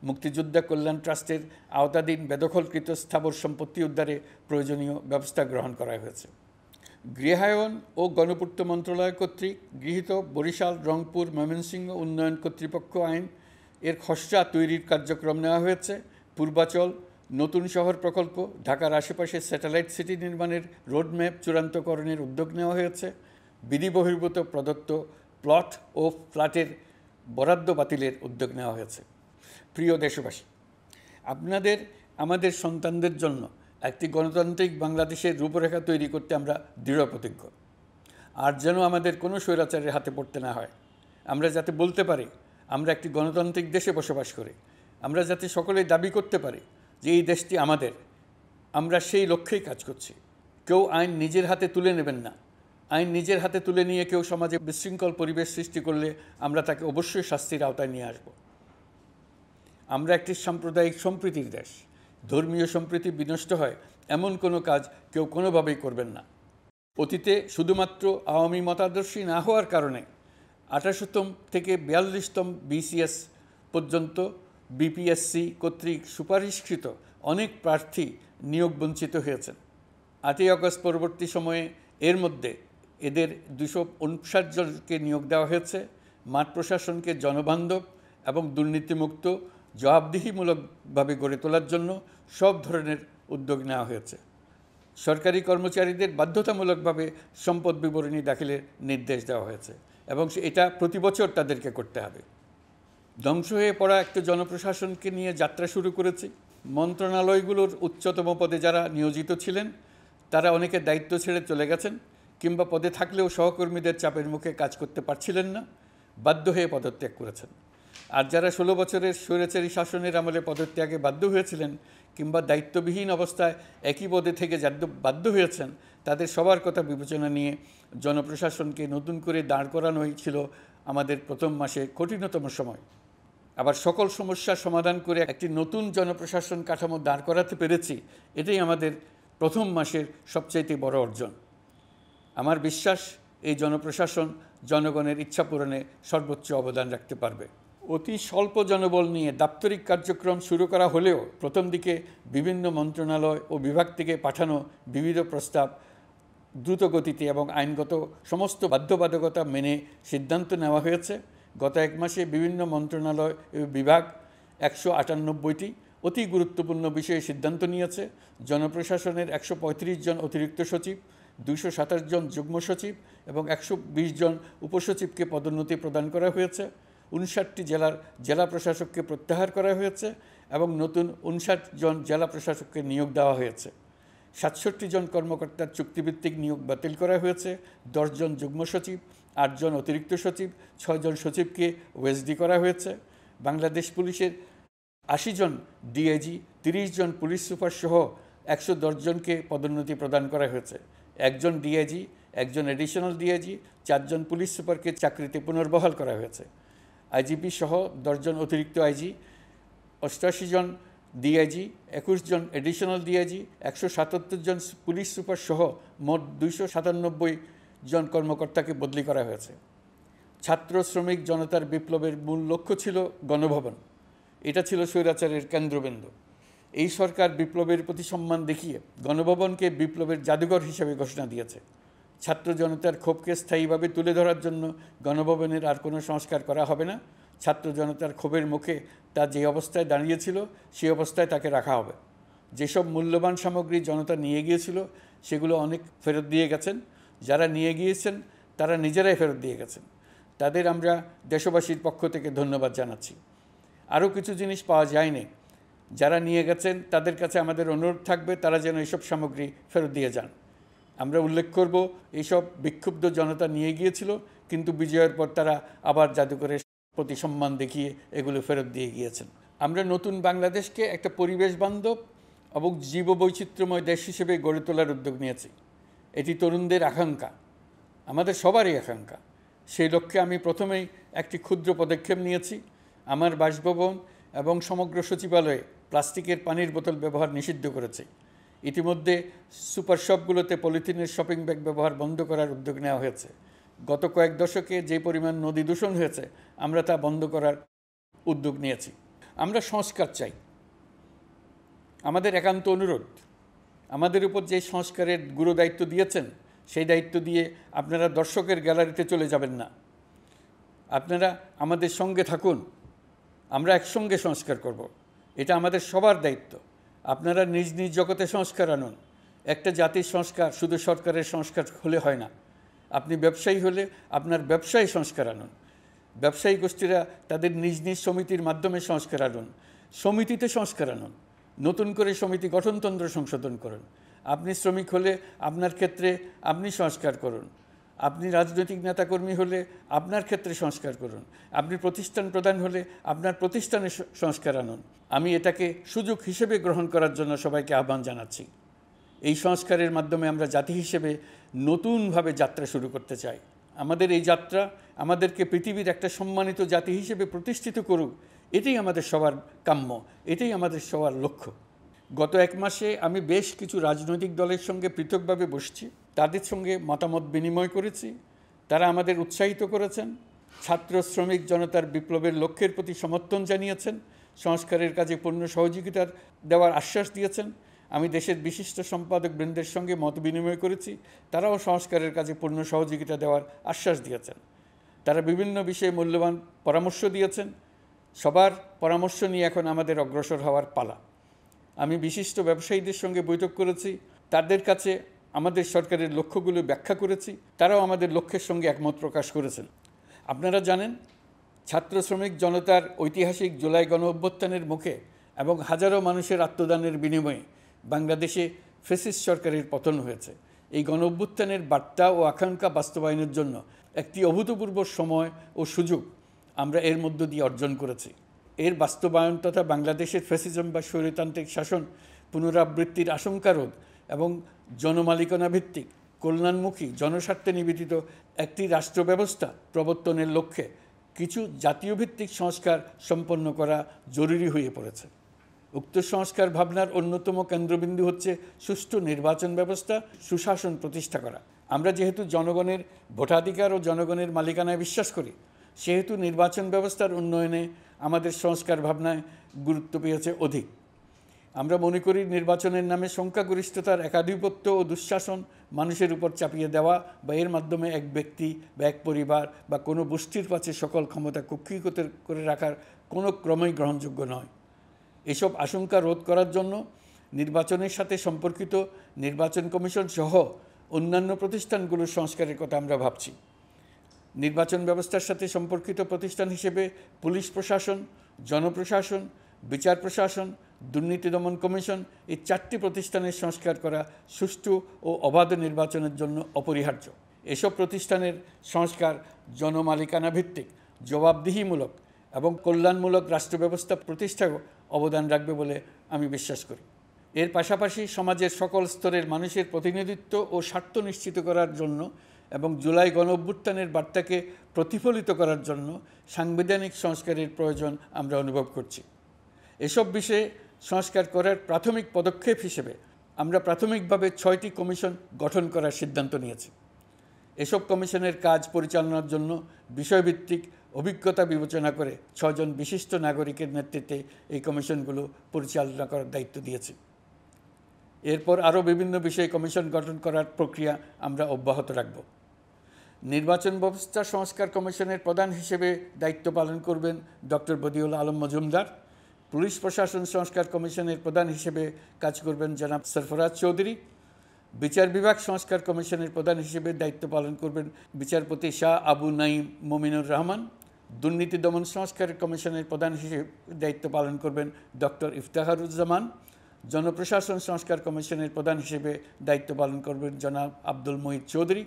মুক্তিযোদ্ধা কল্যাণ ট্রাস্টের আওতাধীন বেদখলকৃত স্থাবর সম্পত্তি উদ্ধারে প্রয়োজনীয় ব্যবস্থা গ্রহণ করা হয়েছে। গৃহায়ন ও গণপূর্ত মন্ত্রণালয় কর্তৃক গৃহীত বরিশাল, রংপুর, ময়মনসিংহ উন্নয়ন কর্তৃপক্ষ আইন এর খসড়া তৈরির কার্যক্রম নেওয়া হয়েছে। পূর্বাচল নতুন শহর প্রকল্প, ঢাকার আশেপাশে স্যাটেলাইট সিটি নির্মাণের রোডম্যাপ চূড়ান্তকরণের উদ্যোগ নেওয়া হয়েছে। বিধি বহির্ভূত প্রদত্ত প্লট ও ফ্ল্যাটের বরাদ্দ বাতিলের উদ্যোগ নেওয়া হয়েছে। প্রিয় দেশবাসী, আপনাদের আমাদের সন্তানদের জন্য একটি গণতান্ত্রিক বাংলাদেশের রূপরেখা তৈরি করতে আমরা দৃঢ় প্রতিজ্ঞ। আর যেন আমাদের কোনো স্বৈরাচারের হাতে পড়তে না হয়। আমরা যাতে বলতে পারি আমরা একটি গণতান্ত্রিক দেশে বসবাস করি, আমরা যাতে সকলেই দাবি করতে পারি যে এই দেশটি আমাদের, আমরা সেই লক্ষ্যেই কাজ করছি। কেউ আইন নিজের হাতে তুলে নেবেন না। আইন নিজের হাতে তুলে নিয়ে কেউ সমাজে বিশৃঙ্খল পরিবেশ সৃষ্টি করলে আমরা তাকে অবশ্যই শাস্তির আওতায় নিয়ে আসব। আমরা একটি সাম্প্রদায়িক সম্প্রীতির দেশ। ধর্মীয় সম্প্রীতি বিনষ্ট হয় এমন কোনো কাজ কেউ কোনোভাবেই করবেন না। অতীতে শুধুমাত্র আওয়ামী মতাদর্শী না হওয়ার কারণে 18তম থেকে 42তম BCS পর্যন্ত BPSC কর্তৃক সুপারিশকৃত অনেক প্রার্থী নিয়োগ বঞ্চিত হয়েছেন। 8ই আগস্ট পরবর্তী সময়ে এর মধ্যে এদের 259 জনকে নিয়োগ দেওয়া হয়েছে। মাঠ প্রশাসনকে জনবান্ধব এবং দুর্নীতিমুক্ত জবাবদিহিমূলকভাবে গড়ে তোলার জন্য সব ধরনের উদ্যোগ নেওয়া হয়েছে। সরকারি কর্মচারীদের বাধ্যতামূলকভাবে সম্পদ বিবরণী দাখিলের নির্দেশ দেওয়া হয়েছে এবং এটা প্রতি বছর তাদেরকে করতে হবে। ধ্বংস হয়ে পড়া একটা জনপ্রশাসনকে নিয়ে যাত্রা শুরু করেছি। মন্ত্রণালয়গুলোর উচ্চতম পদে যারা নিয়োজিত ছিলেন তারা অনেকে দায়িত্ব ছেড়ে চলে গেছেন, কিংবা পদে থাকলেও সহকর্মীদের চাপের মুখে কাজ করতে পারছিলেন না, বাধ্য হয়ে পদত্যাগ করেছেন। আর যারা 16 বছরের স্বৈরাচারী শাসনের আমলে পদত্যাগে বাধ্য হয়েছিলেন কিংবা দায়িত্ববিহীন অবস্থায় একই পদে থেকে বাধ্য হয়েছেন, তাদের সবার কথা বিবেচনা নিয়ে জনপ্রশাসনকে নতুন করে দাঁড় করানোই ছিল আমাদের প্রথম মাসে কঠিনতম সময়। আবার সকল সমস্যার সমাধান করে একটি নতুন জনপ্রশাসন কাঠামো দাঁড় করাতে পেরেছি, এটাই আমাদের প্রথম মাসের সবচাইতে বড় অর্জন। আমার বিশ্বাস এই জনপ্রশাসন জনগণের ইচ্ছা পূরণে সর্বোচ্চ অবদান রাখতে পারবে। অতি স্বল্প জনবল নিয়ে দাপ্তরিক কার্যক্রম শুরু করা হলেও প্রথম দিকে বিভিন্ন মন্ত্রণালয় ও বিভাগ থেকে পাঠানো বিবিধ প্রস্তাব দ্রুত গতিতে এবং আইনগত সমস্ত বাধ্যবাধকতা মেনে সিদ্ধান্ত নেওয়া হয়েছে। গত এক মাসে বিভিন্ন মন্ত্রণালয় ও বিভাগ 198টি অতি গুরুত্বপূর্ণ বিষয়ে সিদ্ধান্ত নিয়েছে। জনপ্রশাসনের 135 জন অতিরিক্ত সচিব, 227 জন যুগ্ম সচিব এবং 120 জন উপসচিবকে পদোন্নতি প্রদান করা হয়েছে। 59টি জেলা প্রশাসককে প্রত্যাহার করা হয়েছে এবং নতুন 59 জন জেলা প্রশাসককে নিয়োগ দেওয়া হয়েছে। 67 জন কর্মকর্তার চুক্তিভিত্তিক নিয়োগ বাতিল করা হয়েছে। 10 জন যুগ্ম সচিব, 8 জন অতিরিক্ত সচিব, 6 জন সচিবকে ওএসডি করা হয়েছে। বাংলাদেশ পুলিশের 80 জন ডিআইজি, 30 জন পুলিশ সুপার সহ 110 জনকে পদোন্নতি প্রদান করা হয়েছে। 1 জন ডিআইজি, 1 জন এডিশনাল ডিআইজি, 4 জন পুলিশ সুপারকে চাকরিতে পুনর্বহাল করা হয়েছে। আইজিপি সহ 10 জন অতিরিক্ত আইজি, 88 জন ডিআইজি, 21 জন এডিশনাল ডিআইজি, 177 জন পুলিশ সুপার সহ মোট 297 জন কর্মকর্তাকে বদলি করা হয়েছে। ছাত্র শ্রমিক জনতার বিপ্লবের মূল লক্ষ্য ছিল গণভবন। এটা ছিল স্বৈরাচারের কেন্দ্রবিন্দু। এই সরকার বিপ্লবের প্রতি সম্মান দেখিয়ে গণভবনকে বিপ্লবের জাদুঘর হিসেবে ঘোষণা দিয়েছে। ছাত্র জনতার ক্ষোভকে স্থায়ীভাবে তুলে ধরার জন্য গণভবনের আর কোনো সংস্কার করা হবে না। ছাত্র জনতার ক্ষোভের মুখে তা যে অবস্থায় দাঁড়িয়েছিল সেই অবস্থায় তাকে রাখা হবে। যেসব মূল্যবান সামগ্রী জনতা নিয়ে গিয়েছিল সেগুলো অনেক ফেরত দিয়ে গেছেন। যারা নিয়ে গিয়েছেন তারা নিজেরাই ফেরত দিয়ে গেছেন। তাদের আমরা দেশবাসীর পক্ষ থেকে ধন্যবাদ জানাচ্ছি। আরও কিছু জিনিস পাওয়া যায়নি, যারা নিয়ে গেছেন তাদের কাছে আমাদের অনুরোধ থাকবে তারা যেন এইসব সামগ্রী ফেরত দিয়ে যান। আমরা উল্লেখ করব এইসব বিক্ষুব্ধ জনতা নিয়ে গিয়েছিল, কিন্তু বিজয়ের পর তারা আবার জাদুঘরে প্রতি সম্মান দেখিয়ে এগুলো ফেরত দিয়ে গিয়েছেন। আমরা নতুন বাংলাদেশকে একটা পরিবেশ বান্ধব এবং জীববৈচিত্র্যময় দেশ হিসেবে গড়ে তোলার উদ্যোগ নিয়েছি। এটি তরুণদের আকাঙ্ক্ষা, আমাদের সবারই আকাঙ্ক্ষা। সেই লক্ষ্যে আমি প্রথমেই একটি ক্ষুদ্র পদক্ষেপ নিয়েছি। আমার বাসভবন এবং সমগ্র সচিবালয়ে প্লাস্টিকের পানির বোতল ব্যবহার নিষিদ্ধ করেছে। ইতিমধ্যে সুপার শপগুলোতে পলিথিনের শপিং ব্যাগ ব্যবহার বন্ধ করার উদ্যোগ নেওয়া হয়েছে। গত কয়েক দশকে যে পরিমাণ নদী দূষণ হয়েছে, আমরা তা বন্ধ করার উদ্যোগ নিয়েছি। আমরা সংস্কার চাই। আমাদের একান্ত অনুরোধ, আমাদের উপর যে সংস্কারের গুরুদায়িত্ব দিয়েছেন, সেই দায়িত্ব দিয়ে আপনারা দর্শকের গ্যালারিতে চলে যাবেন না। আপনারা আমাদের সঙ্গে থাকুন, আমরা একসঙ্গে সংস্কার করব। এটা আমাদের সবার দায়িত্ব। আপনারা নিজ নিজ জগতে সংস্কার আনুন। একটা জাতির সংস্কার শুধু সরকারের সংস্কার হলে হয় না। আপনি ব্যবসায়ী হলে আপনার ব্যবসায়ী সংস্কার আনুন। ব্যবসায়ী গোষ্ঠীরা তাদের নিজ নিজ সমিতির মাধ্যমে সংস্কার আনুন। সমিতিতে সংস্কার আনুন। নতুন করে সমিতি গঠনতন্ত্র সংশোধন করুন। আপনি শ্রমিক হলে আপনার ক্ষেত্রে আপনি সংস্কার করুন। আপনি রাজনৈতিক নেতাকর্মী হলে আপনার ক্ষেত্রে সংস্কার করুন। আপনি প্রতিষ্ঠান প্রধান হলে আপনার প্রতিষ্ঠানে সংস্কার আনুন। আমি এটাকে সুযোগ হিসেবে গ্রহণ করার জন্য সবাইকে আহ্বান জানাচ্ছি। এই সংস্কারের মাধ্যমে আমরা জাতি হিসেবে নতুনভাবে যাত্রা শুরু করতে চাই। আমাদের এই যাত্রা আমাদেরকে পৃথিবীর একটা সম্মানিত জাতি হিসেবে প্রতিষ্ঠিত করুক, এটাই আমাদের সবার কাম্য, এটাই আমাদের সবার লক্ষ্য। গত এক মাসে আমি বেশ কিছু রাজনৈতিক দলের সঙ্গে পৃথকভাবে বসছি, তাদের সঙ্গে মতামত বিনিময় করেছি। তারা আমাদের উৎসাহিত করেছেন, ছাত্র শ্রমিক জনতার বিপ্লবের লক্ষ্যের প্রতি সমর্থন জানিয়েছেন, সংস্কারের কাজে পূর্ণ সহযোগিতার দেওয়ার আশ্বাস দিয়েছেন। আমি দেশের বিশিষ্ট সম্পাদক বৃন্দের সঙ্গে মত বিনিময় করেছি, তারাও সংস্কারের কাজে পূর্ণ সহযোগিতা দেওয়ার আশ্বাস দিয়েছেন। তারা বিভিন্ন বিষয়ে মূল্যবান পরামর্শ দিয়েছেন। সবার পরামর্শ নিয়ে এখন আমাদের অগ্রসর হওয়ার পালা। আমি বিশিষ্ট ব্যবসায়ীদের সঙ্গে বৈঠক করেছি, তাদের কাছে আমাদের সরকারের লক্ষ্যগুলো ব্যাখ্যা করেছি, তারাও আমাদের লক্ষ্যের সঙ্গে একমত প্রকাশ করেছেন। আপনারা জানেন, ছাত্র শ্রমিক জনতার ঐতিহাসিক জুলাই গণ অভ্যুত্থানের মুখে এবং হাজারো মানুষের আত্মদানের বিনিময়ে বাংলাদেশে ফ্যাসিস্ট সরকারের পতন হয়েছে। এই গণ অভ্যুত্থানের বার্তা ও আকাঙ্ক্ষা বাস্তবায়নের জন্য একটি অভূতপূর্ব সময় ও সুযোগ আমরা এর মধ্য দিয়ে অর্জন করেছি। এর বাস্তবায়ন তথা বাংলাদেশের ফ্যাসিজম বা স্বৈরতান্ত্রিক শাসন পুনরাবৃত্তির আশঙ্কা রোধ এবং জনমালিকানা ভিত্তিক কল্যাণমুখী জনস্বার্থে নিবেদিত একটি রাষ্ট্র ব্যবস্থা প্রবর্তনের লক্ষ্যে কিছু জাতীয় ভিত্তিক সংস্কার সম্পন্ন করা জরুরি হয়ে পড়েছে। উক্ত সংস্কার ভাবনার অন্যতম কেন্দ্রবিন্দু হচ্ছে সুষ্ঠু নির্বাচন ব্যবস্থা, সুশাসন প্রতিষ্ঠা করা। আমরা যেহেতু জনগণের ভোটাধিকার ও জনগণের মালিকানায় বিশ্বাস করি, সেহেতু নির্বাচন ব্যবস্থার উন্নয়নে আমাদের সংস্কার ভাবনায় গুরুত্ব পেয়েছে অধিক। আমরা মনে করি নির্বাচনের নামে সংখ্যাগরিষ্ঠতার একাধিপত্য ও দুঃশাসন মানুষের উপর চাপিয়ে দেওয়া বা এর মাধ্যমে এক ব্যক্তি বা এক পরিবার বা কোনো গোষ্ঠীর কাছে সকল ক্ষমতা কক্ষীগত করে রাখার কোনো ক্রমেই গ্রহণযোগ্য নয়। এসব আশঙ্কা রোধ করার জন্য নির্বাচনের সাথে সম্পর্কিত নির্বাচন কমিশন সহ অন্যান্য প্রতিষ্ঠানগুলোর সংস্কারের কথা আমরা ভাবছি। নির্বাচন ব্যবস্থার সাথে সম্পর্কিত প্রতিষ্ঠান হিসেবে পুলিশ প্রশাসন, জনপ্রশাসন, বিচার প্রশাসন, দুর্নীতি দমন কমিশন এই 4টি প্রতিষ্ঠানের সংস্কার করা সুষ্ঠু ও অবাধ নির্বাচনের জন্য অপরিহার্য। এসব প্রতিষ্ঠানের সংস্কার জনমালিকানা ভিত্তিক, জবাবদিহিমূলক এবং কল্যাণমূলক রাষ্ট্র ব্যবস্থা প্রতিষ্ঠায় অবদান রাখবে বলে আমি বিশ্বাস করি। এর পাশাপাশি সমাজের সকল স্তরের মানুষের প্রতিনিধিত্ব ও স্বার্থ নিশ্চিত করার জন্য এবং জুলাই গণ অভ্যুত্থানের বার্তাকে প্রতিফলিত করার জন্য সাংবিধানিক সংস্কারের প্রয়োজন আমরা অনুভব করছি। এসব বিষয়ে সংস্কার করার প্রাথমিক পদক্ষেপ হিসেবে আমরা প্রাথমিকভাবে 6টি কমিশন গঠন করার সিদ্ধান্ত নিয়েছি। এসব কমিশনের কাজ পরিচালনার জন্য বিষয়ভিত্তিক অভিজ্ঞতা বিবেচনা করে 6 জন বিশিষ্ট নাগরিকের নেতৃত্বে এই কমিশনগুলো পরিচালনা করার দায়িত্ব দিয়েছি। এরপর আরও বিভিন্ন বিষয়ে কমিশন গঠন করার প্রক্রিয়া আমরা অব্যাহত রাখব। নির্বাচন ব্যবস্থা সংস্কার কমিশনের প্রধান হিসেবে দায়িত্ব পালন করবেন ডক্টর বদিউল আলম মজুমদার। পুলিশ প্রশাসন সংস্কার কমিশনের প্রধান হিসেবে কাজ করবেন জনাব সরফরাজ চৌধুরী। বিচার বিভাগ সংস্কার কমিশনের প্রধান হিসেবে দায়িত্ব পালন করবেন বিচারপতি শাহ আবু নাঈম মমিনুর রহমান। দুর্নীতি দমন সংস্কার কমিশনের প্রধান হিসেবে দায়িত্ব পালন করবেন ডক্টর ইফতেখারুজ্জামান। জনপ্রশাসন সংস্কার কমিশনের প্রধান হিসেবে দায়িত্ব পালন করবেন জনাব আব্দুল মুহিত চৌধুরী।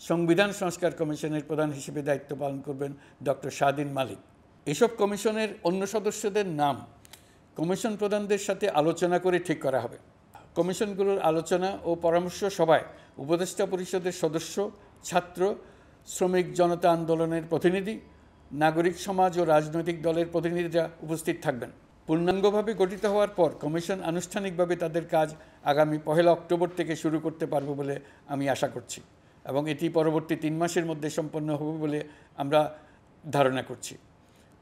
সংবিধান সংস্কার কমিশনের প্রধান হিসেবে দায়িত্ব পালন করবেন ডক্টর শাহদিন মালিক। এসব কমিশনের অন্য সদস্যদের নাম কমিশন প্রধানদের সাথে আলোচনা করে ঠিক করা হবে। কমিশনগুলোর আলোচনা ও পরামর্শ সভায় উপদেষ্টা পরিষদের সদস্য, ছাত্র, শ্রমিক জনতা আন্দোলনের প্রতিনিধি, নাগরিক সমাজ ও রাজনৈতিক দলের প্রতিনিধিরা উপস্থিত থাকবেন। পূর্ণাঙ্গভাবে গঠিত হওয়ার পর কমিশন আনুষ্ঠানিকভাবে তাদের কাজ আগামী 1 অক্টোবর থেকে শুরু করতে পারবে বলে আমি আশা করছি এবং এটি পরবর্তী 3 মাসের মধ্যে সম্পন্ন হবে বলে আমরা ধারণা করছি।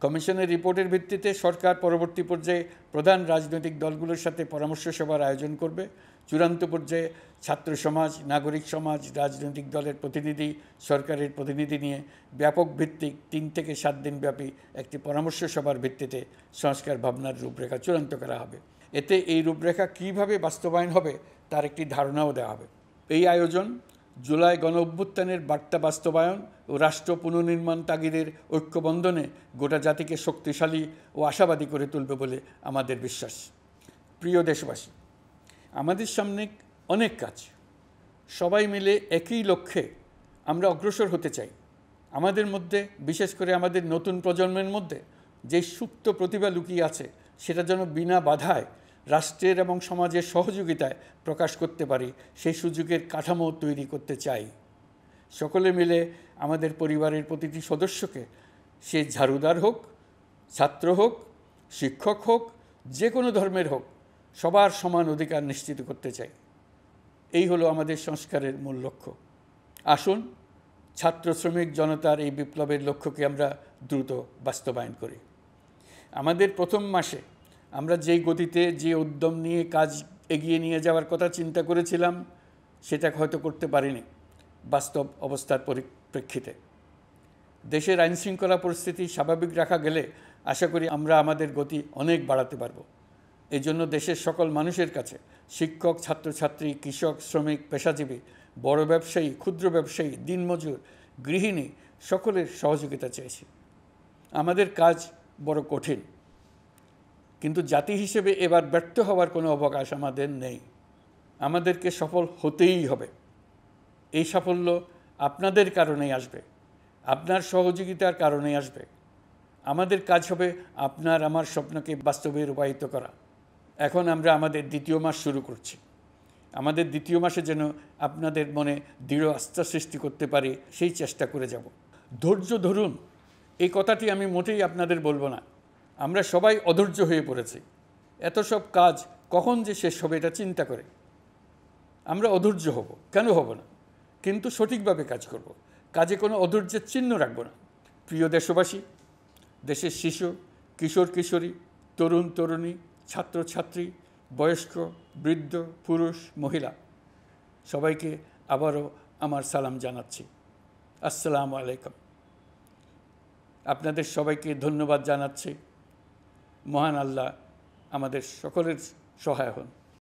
কমিশনের রিপোর্টের ভিত্তিতে সরকার পরবর্তী পর্যায়ে প্রধান রাজনৈতিক দলগুলোর সাথে পরামর্শ সভার আয়োজন করবে। চূড়ান্ত পর্যায়ে ছাত্র সমাজ, নাগরিক সমাজ, রাজনৈতিক দলের প্রতিনিধি, সরকারের প্রতিনিধি নিয়ে ব্যাপক ভিত্তিক 3 থেকে 7 দিন ব্যাপী একটি পরামর্শ সভার ভিত্তিতে সংস্কার ভাবনার রূপরেখা চূড়ান্ত করা হবে। এতে এই রূপরেখা কীভাবে বাস্তবায়ন হবে তার একটি ধারণাও দেওয়া হবে। এই আয়োজন জুলাই গণঅভ্যুত্থানের বার্তা বাস্তবায়ন ও রাষ্ট্র পুনর্নির্মাণ তাগিদের ঐক্যবন্ধনে গোটা জাতিকে শক্তিশালী ও আশাবাদী করে তুলবে বলে আমাদের বিশ্বাস। প্রিয় দেশবাসী, আমাদের সামনে অনেক কাজ, সবাই মিলে একই লক্ষ্যে আমরা অগ্রসর হতে চাই। আমাদের মধ্যে, বিশেষ করে আমাদের নতুন প্রজন্মের মধ্যে যে সুপ্ত প্রতিভা লুকিয়ে আছে সেটা যেন বিনা বাধায় রাষ্ট্রের এবং সমাজের সহযোগিতায় প্রকাশ করতে পারি, সেই সুযোগের কাঠামো তৈরি করতে চাই। সকলে মিলে আমাদের পরিবারের প্রতিটি সদস্যকে, সে ঝাড়ুদার হোক, ছাত্র হোক, শিক্ষক হোক, যে কোনো ধর্মের হোক, সবার সমান অধিকার নিশ্চিত করতে চাই। এই হলো আমাদের সংস্কারের মূল লক্ষ্য। আসুন ছাত্র শ্রমিক জনতার এই বিপ্লবের লক্ষ্যকে আমরা দ্রুত বাস্তবায়ন করি। আমাদের প্রথম মাসে আমরা যেই গতিতে, যে উদ্যম নিয়ে কাজ এগিয়ে নিয়ে যাওয়ার কথা চিন্তা করেছিলাম সেটা হয়তো করতে পারিনি বাস্তব অবস্থার পরিপ্রেক্ষিতে। দেশের আইনশৃঙ্খলা পরিস্থিতি স্বাভাবিক রাখা গেলে আশা করি আমরা আমাদের গতি অনেক বাড়াতে পারব। এই জন্য দেশের সকল মানুষের কাছে, শিক্ষক, ছাত্রছাত্রী, কৃষক, শ্রমিক, পেশাজীবী, বড় ব্যবসায়ী, ক্ষুদ্র ব্যবসায়ী, দিনমজুর, গৃহিণী, সকলের সহযোগিতা চেয়েছি। আমাদের কাজ বড় কঠিন, কিন্তু জাতি হিসেবে এবার ব্যর্থ হওয়ার কোনো অবকাশ আমাদের নেই। আমাদেরকে সফল হতেই হবে। এই সাফল্য আপনাদের কারণেই আসবে, আপনার সহযোগিতার কারণেই আসবে। আমাদের কাজ হবে আপনার আমার স্বপ্নকে বাস্তবে রূপায়িত করা। এখন আমরা আমাদের 2য় মাস শুরু করছি। আমাদের 2য় মাসে যেন আপনাদের মনে দৃঢ় আস্থা সৃষ্টি করতে পারি, সেই চেষ্টা করে যাব। ধৈর্য ধরুন, এই কথাটি আমি মোটেই আপনাদের বলবো না। আমরা সবাই অধৈর্য হয়ে পড়েছি। এত সব কাজ কখন যে শেষ হবে এটা চিন্তা করে আমরা অধৈর্য হব, কেন হব না? কিন্তু সঠিকভাবে কাজ করব, কাজে কোনো অধৈর্যের চিহ্ন রাখব না। প্রিয় দেশবাসী, দেশের শিশু, কিশোর কিশোরী, তরুণ তরুণী, ছাত্রছাত্রী, বয়স্ক, বৃদ্ধ, পুরুষ, মহিলা, সবাইকে আবারও আমার সালাম জানাচ্ছি। আসসালামু আলাইকুম। আপনাদের সবাইকে ধন্যবাদ জানাচ্ছি। মহান আল্লাহ আমাদের সকলের সহায় হন।